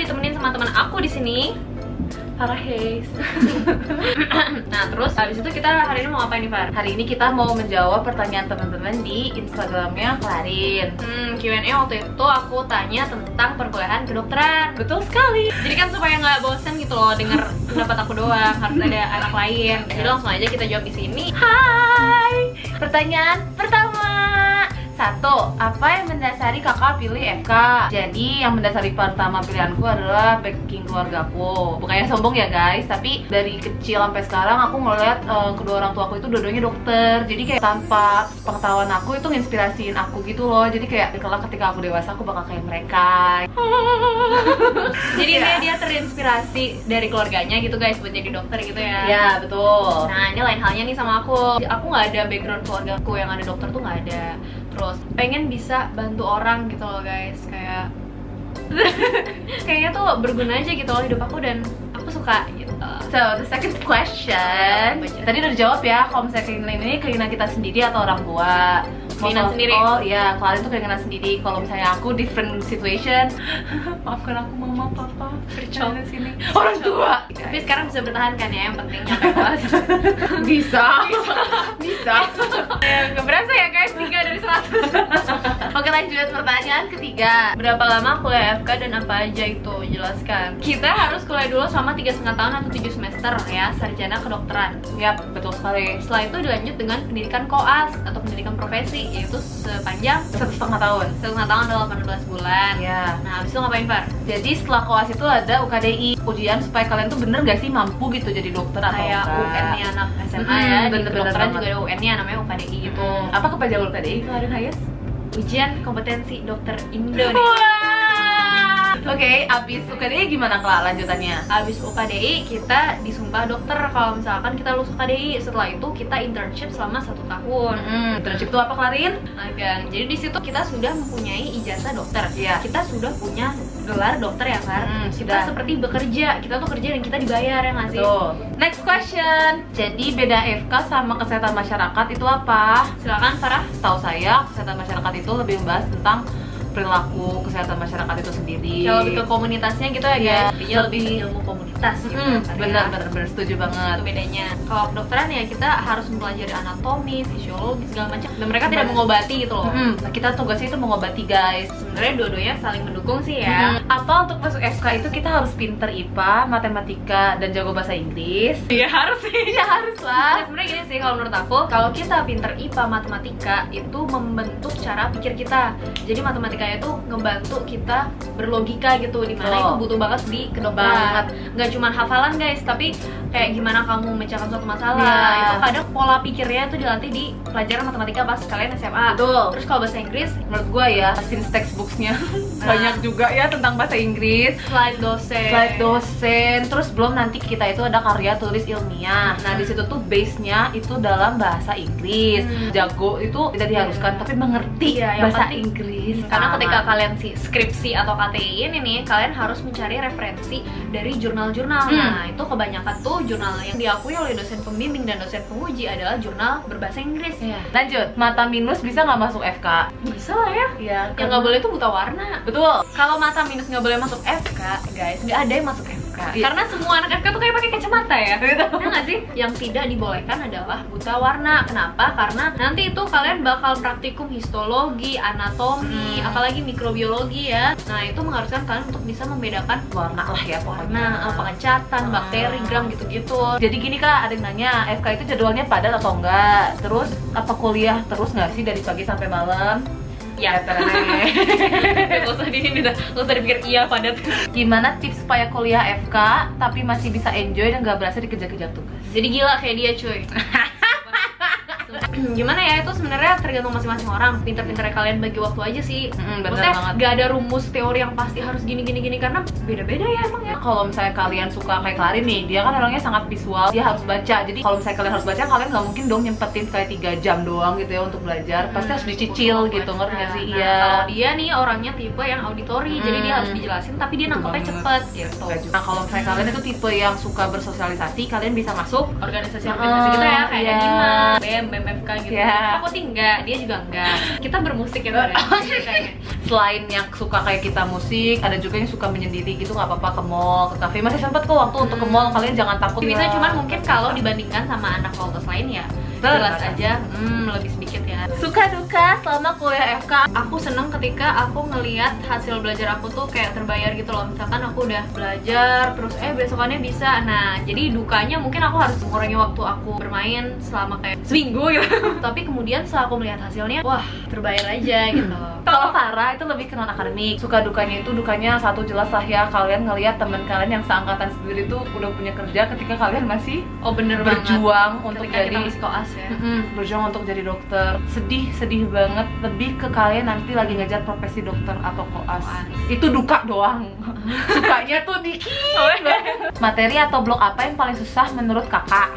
ditemenin sama teman aku di sini. Farahis. Nah, terus habis itu kita hari ini mau ngapain nih, Far? Hari ini kita mau menjawab pertanyaan teman-teman di Instagramnya Klarin. Q&A waktu itu aku tanya tentang perkuliahan kedokteran. Betul sekali. Jadi kan supaya nggak bosen gitu loh denger pendapat aku doang, harus ada anak lain. Jadi langsung aja kita jawab di sini. Hai. Pertanyaan pertama. 1. Apa yang mendasari kakak pilih FK? Jadi yang mendasari pertama pilihanku adalah backing keluargaku. Bukannya sombong ya guys, tapi dari kecil sampai sekarang aku ngeliat kedua orang tua aku itu dua-duanya dokter. Jadi kayak tanpa pengetahuan aku itu nginspirasiin aku gitu loh. Jadi kayak kelak ketika aku dewasa aku bakal kayak mereka. Jadi dia terinspirasi dari keluarganya gitu guys buat jadi dokter gitu ya. Ya betul. Nah ini lain halnya nih sama aku. Aku nggak ada background keluargaku yang ada dokter tuh nggak ada. Terus pengen bisa bantu orang gitu loh guys, kayak kayaknya tuh berguna aja gitu loh hidup aku dan aku suka gitu. So the second question, tadi udah dijawab ya, kalau misalnya keinginan kita sendiri atau orang tua. Keinginan sendiri. Oh iya, Klarin tuh keinginan sendiri. Kalau misalnya aku different situation, maafkan aku mama, papa, Percol sini orang tua. Tapi sekarang bisa bertahan kan ya, yang penting nyampe kelas. Bisa. Ya, gak berasa ya guys, 3 dari 100. Oke lanjut, pertanyaan ketiga. Berapa lama kuliah FK dan apa aja itu? Jelaskan. Kita harus kuliah dulu selama 3,5 tahun atau 7 semester ya, sarjana kedokteran. Yap, betul sekali. Setelah itu dilanjut dengan pendidikan koas atau pendidikan profesi, yaitu sepanjang 1,5 tahun. 1,5 tahun atau 18 bulan. Ya. Nah, habis itu ngapain, Far? Jadi setelah koas itu ada UKDI, ujian supaya kalian tuh bener gak sih mampu gitu jadi dokter atau Kayak enggak. UN nih anak SMA ya, di bener-bener kedokteran banget. juga ada UN-nya namanya UKDI gitu. Apa kepanjangan UKDI Klarin Hayes? Ujian kompetensi dokter Indonesia. Oke, abis UKDI gimana Kak lanjutannya? Abis UKDI kita disumpah dokter kalau misalkan kita lulus UKDI. Setelah itu kita internship selama 1 tahun. Internship itu apa Klarin? Magang. Jadi di situ kita sudah mempunyai ijazah dokter. Iya. Kita sudah punya gelar dokter ya kan. Kita sudah. seperti bekerja. Kita tuh kerja dan kita dibayar ya nggak sih? Tuh. Next question. Jadi beda FK sama kesehatan masyarakat itu apa? Silakan Farah. Setahu saya kesehatan masyarakat itu lebih membahas tentang perilaku kesehatan masyarakat itu sendiri. Kalau lebih ke komunitasnya gitu ya Iya, guys. Dia lebih ilmu komunitas gitu. bener setuju banget. Itu bedanya. Kalau kedokteran ya kita harus mempelajari anatomi, fisiologi segala macam. Dan mereka tidak mengobati gitu loh. Nah, kita tugasnya itu mengobati guys. Sebenarnya dua-duanya saling mendukung sih ya. Apa untuk masuk FK itu kita harus pinter IPA, matematika, dan jago bahasa Inggris? Iya harus sih. Ya harus lah. Nah, sebenarnya gini sih kalau menurut aku, kalau kita pinter IPA, matematika itu membentuk cara pikir kita. Jadi matematika itu ngebantu kita berlogika gitu, dimana itu butuh banget di kedokteran. Nggak cuma hafalan guys, tapi kayak gimana kamu memecahkan suatu masalah. Itu kadang pola pikirnya itu dilatih di pelajaran matematika pas kalian SMA. Betul. Terus kalau bahasa Inggris, Menurut gue ya, since textbooks-nya banyak juga ya tentang bahasa Inggris. slide dosen. Terus belum nanti kita itu ada karya tulis ilmiah. Nah di situ tuh base-nya itu dalam bahasa Inggris. Jago itu tidak diharuskan, tapi mengerti Iya, yang bahasa penting. Inggris. Karena ketika kalian skripsi atau KTI ini nih, kalian harus mencari referensi dari jurnal-jurnal. Nah, itu kebanyakan tuh jurnal yang diakui oleh dosen pembimbing dan dosen penguji adalah jurnal berbahasa Inggris. Lanjut, mata minus bisa nggak masuk FK? Bisa lah ya. Iya. Yang nggak boleh itu buta warna. Betul. Kalau mata minus nggak boleh masuk FK, guys, nggak ada yang masuk FK. Iya. Karena semua anak FK tuh kayak pakai kacamata ya. Ya nggak sih? Yang tidak dibolehkan adalah buta warna. Kenapa? Karena nanti itu kalian bakal praktikum histologi, anatomi, apalagi mikrobiologi ya. Nah itu mengharuskan kalian untuk bisa membedakan Warna lah ya pokoknya. warna, pengecatan, bakteri, gram gitu-gitu. Jadi gini Kak, ada yang nanya FK itu jadwalnya padat atau enggak? Terus apa kuliah terus nggak sih dari pagi sampai malam? Ya, gak usah dipikir iya padat. Gimana tips supaya kuliah FK tapi masih bisa enjoy dan gak berasa dikejar-kejar tugas? Jadi gila kayak dia cuy. Gimana ya, itu sebenarnya tergantung masing-masing orang. Pinter-pinternya kalian bagi waktu aja sih. Bener Maksudnya banget. gak ada rumus teori yang pasti harus gini karena beda-beda ya emang ya. Kalau misalnya kalian suka kayak Klarin nih, dia kan orangnya sangat visual, dia harus baca. Jadi kalau misalnya kalian harus baca, kalian nggak mungkin dong nyempetin kayak 3 jam doang gitu ya untuk belajar. Pasti harus dicicil gitu, ngerti nggak sih? Iya. Kalau dia nih orangnya tipe yang auditori, jadi dia harus dijelasin tapi dia nangkepnya cepet gitu. Nah kalau misalnya kalian itu tipe yang suka bersosialisasi, kalian bisa masuk Organisasi gitu ya, kayak Dima, BEM, BEM FK gitu. Aku sih enggak, dia juga enggak. Kita bermusik ya kayaknya. Selain yang suka kayak kita musik, ada juga yang suka menyendiri gitu, nggak apa-apa ke mall, ke kafe. Masih sempat kok waktu untuk ke mall, kalian jangan takut. Bisa, cuman mungkin kalau dibandingkan sama anak fakultas lain ya jelas aja lebih sedikit ya. Suka duka selama kuliah FK. Aku seneng ketika aku ngelihat hasil belajar aku tuh kayak terbayar gitu loh. Misalkan aku udah belajar terus besokannya bisa. Nah, jadi dukanya mungkin aku harus mengurangi waktu aku bermain selama kayak seminggu gitu. Tapi kemudian setelah aku melihat hasilnya, wah terbayar aja gitu. Kalau Farah itu lebih ke non akademik. Suka dukanya itu, dukanya satu jelas lah ya, kalian ngelihat teman kalian yang seangkatan sendiri tuh udah punya kerja ketika kalian masih berjuang untuk ketika jadi kita masih koas ya. Berjuang untuk jadi dokter. Sedih banget. Lebih ke kalian nanti lagi ngejar profesi dokter atau koas. Itu duka doang. Sukanya tuh dikit banget. Materi atau blok apa yang paling susah menurut kakak?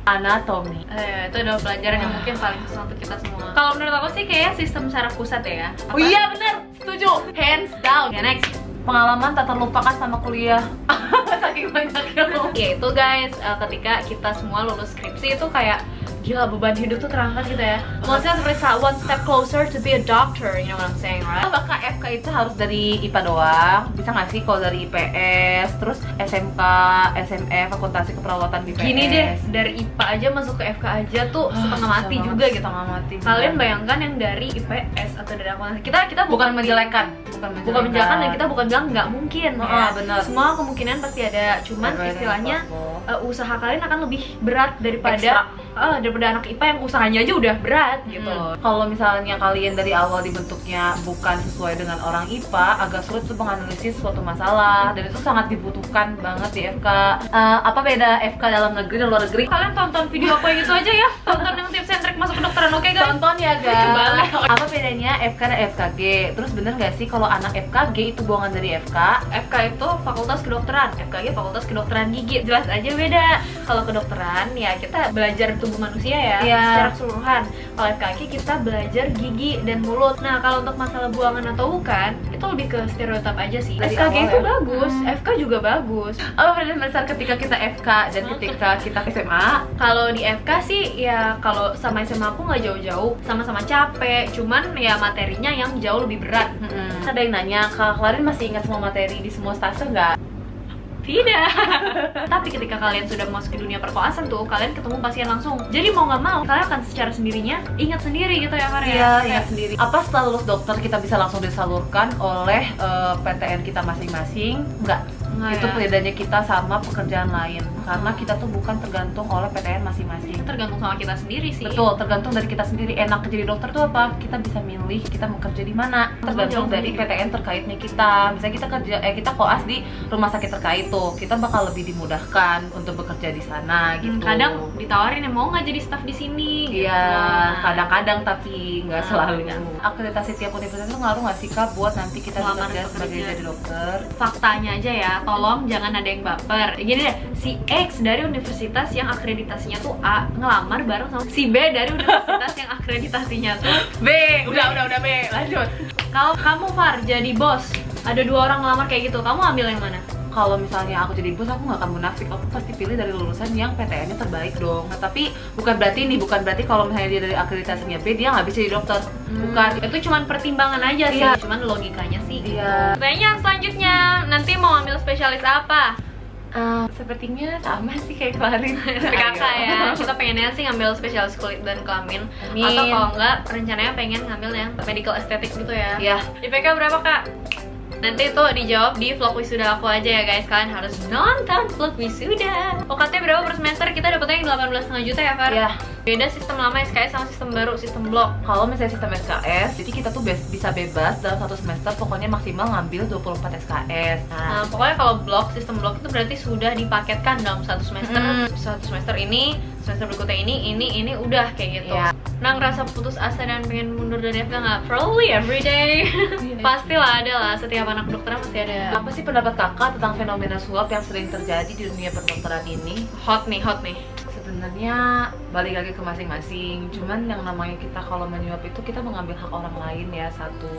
Anatomi. Itu adalah pelajaran yang mungkin paling susah untuk kita semua. Kalau menurut aku sih kayak sistem saraf pusat ya. Oh iya bener, setuju. Hands down. Ya, next. Pengalaman tak terlupakan sama kuliah. Saking banyaknya loh. Ya itu guys, ketika kita semua lulus skripsi itu kayak gila, beban hidup tuh terangkat gitu ya. Maksudnya seperti one step closer to be a doctor, you know what I'm saying, right? Apakah FK itu harus dari IPA doang? Bisa nggak sih kalau dari IPS, terus SMK, SME, Fakultasi Keperawatan BPS? Gini deh, dari IPA aja masuk ke FK aja tuh setengah mati juga gitu. Setengah mati. Kalian bayangkan yang dari IPS atau dari akuntansi. Kita bukan menjelekkan, bukan menjelekkan, dan kita bukan bilang nggak mungkin. Benar. Semua kemungkinan pasti ada. Cuman istilahnya usaha kalian akan lebih berat daripada anak IPA yang usahanya aja udah berat gitu. Kalau misalnya kalian dari awal dibentuknya bukan sesuai dengan orang IPA, agak sulit tuh menganalisis suatu masalah, dan itu sangat dibutuhkan banget di FK. Apa beda FK dalam negeri dan luar negeri? Kalian tonton video aku yang itu aja ya. Tonton yang tips and trik masuk kedokteran, oke guys? Tonton ya guys. Apa bedanya FK dan FKG? Terus bener gak sih kalau anak FKG itu buangan dari FK? FK itu Fakultas Kedokteran, FKG Fakultas Kedokteran Gigi. Jelas aja beda. Kalau kedokteran ya kita belajar tubuh manusia ya, secara keseluruhan. Kalau FKG kita belajar gigi dan mulut. Nah, kalau untuk masalah buangan atau bukan, itu lebih ke stereotip aja sih. Dari FKG awal itu ya? Bagus, FK juga bagus. Apa perbedaan besar ketika kita FK dan ketika kita SMA? Kalau di FK sih ya, kalau sama SMA aku nggak jauh-jauh, sama-sama capek. Cuman ya materinya yang jauh lebih berat. Ada yang nanya, Kak Klarin masih ingat semua materi di semua stase nggak? Tidak. Tapi ketika kalian sudah masuk ke dunia perkoasan tuh, kalian ketemu pasien langsung. Jadi mau nggak mau, kalian akan secara sendirinya ingat sendiri gitu ya, Karya? Iya, ingat sendiri. Apa setelah lulus dokter kita bisa langsung disalurkan oleh PTN kita masing-masing? Enggak. Itu bedanya kita sama pekerjaan lain, karena kita tuh bukan tergantung oleh PTN masing-masing. Tergantung sama kita sendiri sih. Betul, tergantung dari kita sendiri. Enak jadi dokter tuh apa? Kita bisa milih kita mau kerja di mana. Tergantung dari PTN terkaitnya kita. Misalnya kita kerja kita koas di rumah sakit terkait tuh, kita bakal lebih dimudahkan untuk bekerja di sana gitu. Kadang ditawarin ya, mau nggak jadi staff di sini? Iya, kadang-kadang tapi nggak selalu. Akreditasi tiap universitas itu ngaruh nggak sih Kak buat nanti kita bekerja sebagai jadi dokter? Faktanya aja ya, tolong jangan ada yang baper. Gini deh, si X dari universitas yang akreditasinya tuh A ngelamar bareng sama si B dari universitas yang akreditasinya tuh B. Udah B. Lanjut. Kalau kamu Far jadi bos, ada 2 orang ngelamar kayak gitu, kamu ambil yang mana? Kalau misalnya aku jadi bos, aku nggak akan munafik. Aku pasti pilih dari lulusan yang PTN-nya terbaik dong. Nah, tapi bukan berarti kalau misalnya dia dari akreditasinya B, dia nggak bisa jadi dokter. Bukan. Itu cuma pertimbangan aja sih. Cuman logikanya sih. Iya. Pertanyaan selanjutnya, nanti mau ambil spesialis apa? Sepertinya sama sih kayak Klarin. Kakak ya. Kita pengennya sih ngambil spesialis kulit dan kelamin. Atau kalau enggak, rencananya pengen ngambil yang medical aesthetic gitu ya. Iya. IPK berapa Kak? Nanti itu dijawab di vlog wisuda aku aja ya guys. Kalian harus nonton vlog wisuda. UKT berapa per semester? Kita dapetnya yang 18,5 juta ya Far? Iya. Beda sistem lama SKS sama sistem baru, sistem blok. Kalau misalnya sistem SKS, jadi kita tuh bisa bebas dalam 1 semester pokoknya maksimal ngambil 24 SKS. Nah, pokoknya kalau blok, sistem blok itu berarti sudah dipaketkan dalam 1 semester. 1 semester ini, semester berikutnya ini udah kayak gitu. Yeah. Nah, ngerasa putus asa dan pengen mundur dari FK nggak? Probably every day. Pastilah ada lah, setiap anak kedokteran pasti ada. Apa sih pendapat kakak tentang fenomena suap yang sering terjadi di dunia pendokteran ini? Hot nih. Sebenarnya balik lagi ke masing-masing. Cuman yang namanya kita kalau menyuap itu kita mengambil hak orang lain ya satu.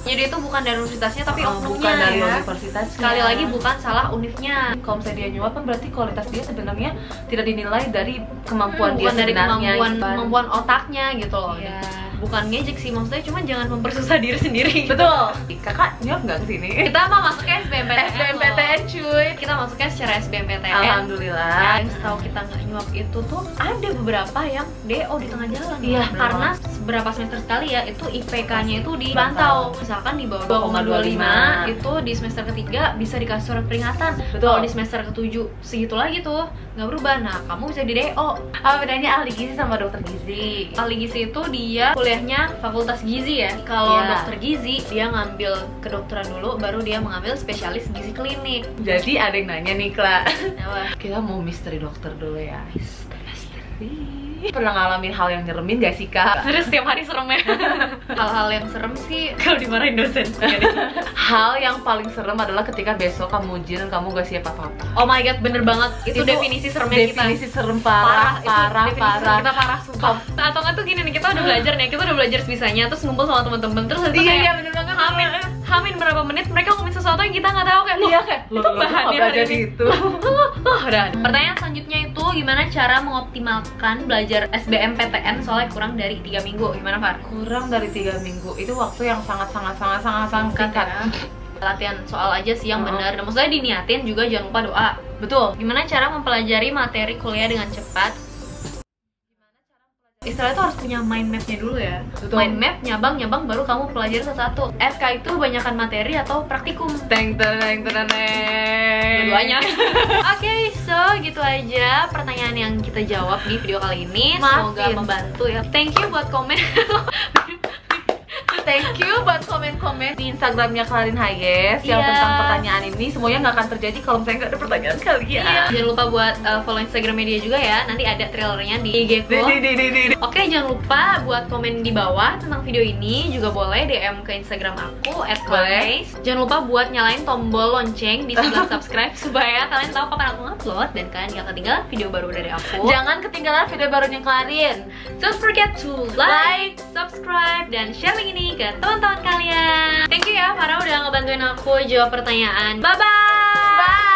Jadi itu bukan dari universitasnya tapi oknumnya bukan dari ya. universitasnya. Sekali lagi bukan salah univnya. Kalau misalnya dia nyuap kan berarti kualitas dia sebenarnya tidak dinilai dari kemampuan dia bukan dari sebenarnya. kemampuan otaknya gitu loh. Iya. Bukan ngejek sih, maksudnya cuma jangan mempersusah diri sendiri. Betul. Kakak nyuap nggak kesini? Kita mah masuknya SBMPTN. SBMPTN cuy. Kita masuknya secara SBMPTN. Alhamdulillah. Yang setahu kita nggak nyuap itu tuh ada beberapa yang DO di tengah jalan. Iya, karena beberapa semester sekali ya itu IPK-nya itu dipantau. Misalkan di bawah 2,25 itu di semester ketiga bisa dikasih surat peringatan. Betul. Kalau di semester ke-7 segitu lagi tuh nggak berubah. Nah, kamu bisa di DO. Apa bedanya ahli gizi sama dokter gizi? Ahli gizi itu dia kuliahnya fakultas gizi ya. Kalau Iya. dokter gizi dia ngambil kedokteran dulu, baru dia mengambil spesialis gizi klinik. Jadi ada yang nanya nih, Kla. Apa? Kita mau misteri dokter dulu ya. Misteri. Pernah ngalamin hal yang nyeremin gak sih, Kak? Terus setiap hari serem ya. Hal-hal yang serem sih kalau dimarahin dosen. Hal yang paling serem adalah ketika besok kamu ujian dan kamu gak siap apa-apa. Oh my god, bener banget. Itu definisi seremnya kita. Definisi serem parah, parah. Kita parah sumpah. Atau nggak tuh gini nih, kita udah belajar nih, kita udah belajar sebisanya, terus ngumpul sama temen-temen, terus itu kayak bener banget. Hamin berapa menit mereka ngomongin sesuatu yang kita nggak tahu kayak Iya kayak itu bahannya belajar hari ini. itu. Udah. Pertanyaan selanjutnya itu gimana cara mengoptimalkan belajar SBMPTN soalnya kurang dari 3 minggu. Gimana, Far? Kurang dari 3 minggu itu waktu yang sangat singkat. Ya. Latihan soal aja sih yang benar. Dan maksudnya diniatin juga, jangan lupa doa. Betul. Gimana cara mempelajari materi kuliah dengan cepat? Istilahnya tuh harus punya mind mapnya dulu ya. Betul. Mind map, nyabang baru kamu pelajari satu-satu. FK itu banyakan materi atau praktikum? Teng. Dua-duanya. Oke, so gitu aja pertanyaan yang kita jawab di video kali ini. Semoga Maafin. membantu ya. Thank you buat komen. Thank you buat komen-komen di Instagramnya Clarin Hayes yang Iya. tentang pertanyaan ini. Semuanya nggak akan terjadi kalau misalnya nggak ada pertanyaan kalian. Iya. Jangan lupa buat follow Instagramnya dia juga ya. Nanti ada trailernya di IG ku. Oke, jangan lupa buat komen di bawah tentang video ini. Juga boleh DM ke Instagram aku @claris. Jangan lupa buat nyalain tombol lonceng di sebelah subscribe supaya kalian tahu kapan aku ngupload dan kalian gak ketinggalan video baru dari aku. Jangan ketinggalan video barunya Clarin. Don't forget to like, subscribe, dan share link ini ke teman-teman kalian. Thank you ya, Farah udah ngebantuin aku jawab pertanyaan. Bye-bye! Bye.